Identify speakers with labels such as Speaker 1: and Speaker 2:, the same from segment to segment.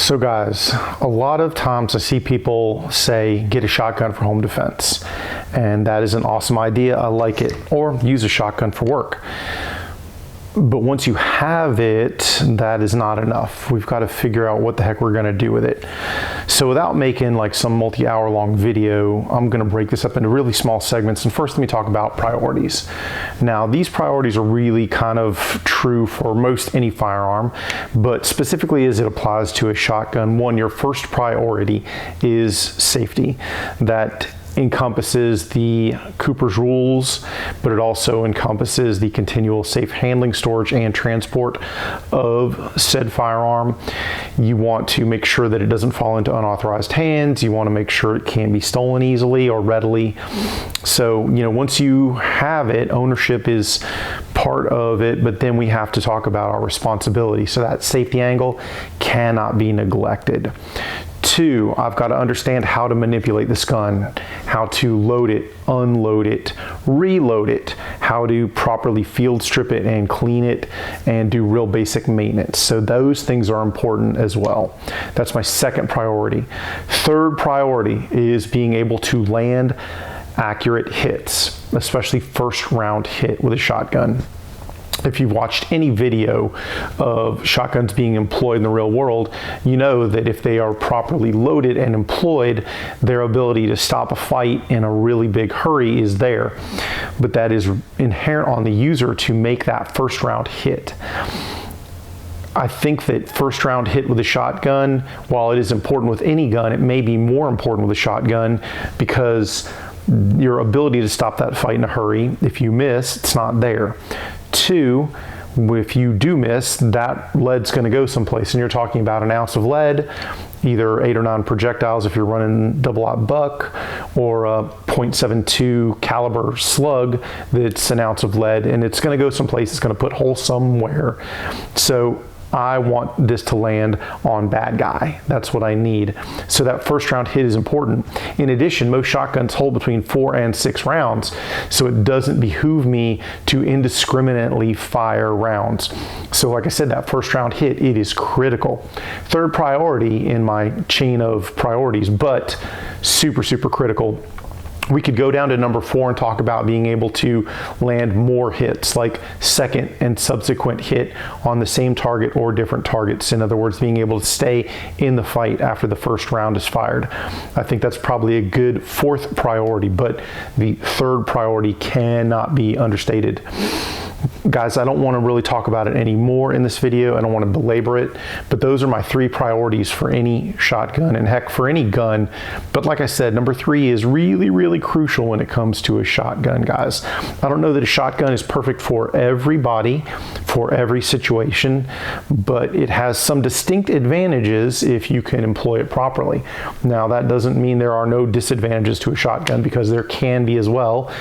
Speaker 1: So guys, a lot of times I see people say get a shotgun for home defense, and that is an awesome idea. I like it. Or use a shotgun for work. But once you have it, that is not enough. We've got to figure out what the heck we're going to do with it. So without making like some multi-hour long video, I'm going to break this up into really small segments. And first, let me talk about priorities. Now, these priorities are really kind of true for most any firearm, but specifically as it applies to a shotgun, one, your first priority is safety. That encompasses the Cooper's rules, but it also encompasses the continual safe handling, storage, and transport of said firearm. You want to make sure that it doesn't fall into unauthorized hands. You want to make sure it can't be stolen easily or readily. So, once you have it, ownership is part of it, but then we have to talk about our responsibility. So that safety angle cannot be neglected. Two, I've got to understand how to manipulate this gun, how to load it, unload it, reload it, how to properly field strip it and clean it, and do real basic maintenance. So those things are important as well. That's my second priority. Third priority is being able to land accurate hits, especially first round hit with a shotgun. If you've watched any video of shotguns being employed in the real world, you know that if they are properly loaded and employed, their ability to stop a fight in a really big hurry is there. But that is inherent on the user to make that first round hit. I think that first round hit with a shotgun, while it is important with any gun, it may be more important with a shotgun because your ability to stop that fight in a hurry, if you miss, it's not there. Two, if you do miss, that lead's going to go someplace, and you're talking about an ounce of lead, either 8 or 9 projectiles if you're running double-aught buck, or a .72 caliber slug that's an ounce of lead, and it's going to go someplace. It's going to put holes somewhere. So I want this to land on bad guy. That's what I need. So that first round hit is important. In addition, most shotguns hold between 4 and 6 rounds, so it doesn't behoove me to indiscriminately fire rounds. So like I said, that first round hit, it is critical. Third priority in my chain of priorities, but super, super critical. We could go down to number 4 and talk about being able to land more hits, like second and subsequent hit on the same target or different targets. In other words, being able to stay in the fight after the first round is fired. I think that's probably a good 4th priority, but the 3rd priority cannot be understated. Guys, I don't want to really talk about it anymore in this video. I don't want to belabor it, but those are my 3 priorities for any shotgun, and heck, for any gun. But like I said, number 3 is really, really crucial when it comes to a shotgun, guys. I don't know that a shotgun is perfect for everybody, for every situation, but it has some distinct advantages if you can employ it properly. Now, that doesn't mean there are no disadvantages to a shotgun, because there can be as well.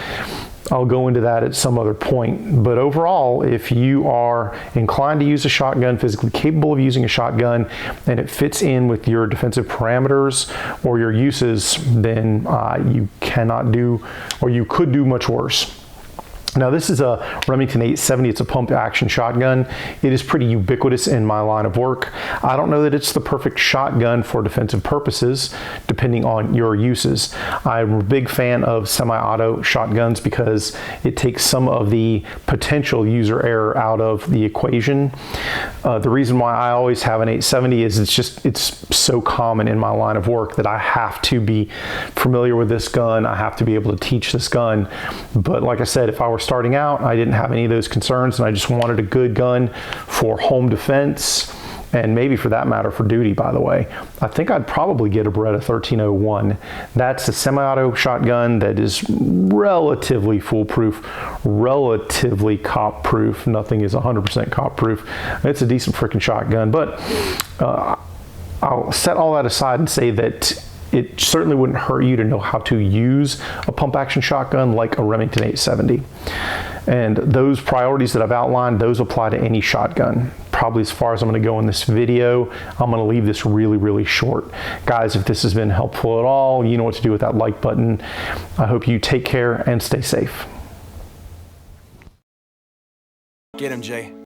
Speaker 1: I'll go into that at some other point. But overall, if you are inclined to use a shotgun, physically capable of using a shotgun, and it fits in with your defensive parameters or your uses, then you cannot do, or you could do much worse. Now, this is a Remington 870. It's a pump action shotgun. It is pretty ubiquitous in my line of work. I don't know that it's the perfect shotgun for defensive purposes, depending on your uses. I'm a big fan of semi-auto shotguns because it takes some of the potential user error out of the equation. The reason why I always have an 870 is it's so common in my line of work that I have to be familiar with this gun. I have to be able to teach this gun. But like I said, if I were starting out, I didn't have any of those concerns, and I just wanted a good gun for home defense, and maybe for that matter for duty, by the way. I think I'd probably get a Beretta 1301. That's a semi-auto shotgun that is relatively foolproof, relatively cop-proof. Nothing is 100% cop-proof. It's a decent freaking shotgun, but I'll set all that aside and say that it certainly wouldn't hurt you to know how to use a pump action shotgun like a Remington 870. And those priorities that I've outlined, those apply to any shotgun. Probably as far as I'm going to go in this video. I'm going to leave this really, really short. Guys, if this has been helpful at all, you know what to do with that like button. I hope you take care and stay safe.
Speaker 2: Get him, Jay.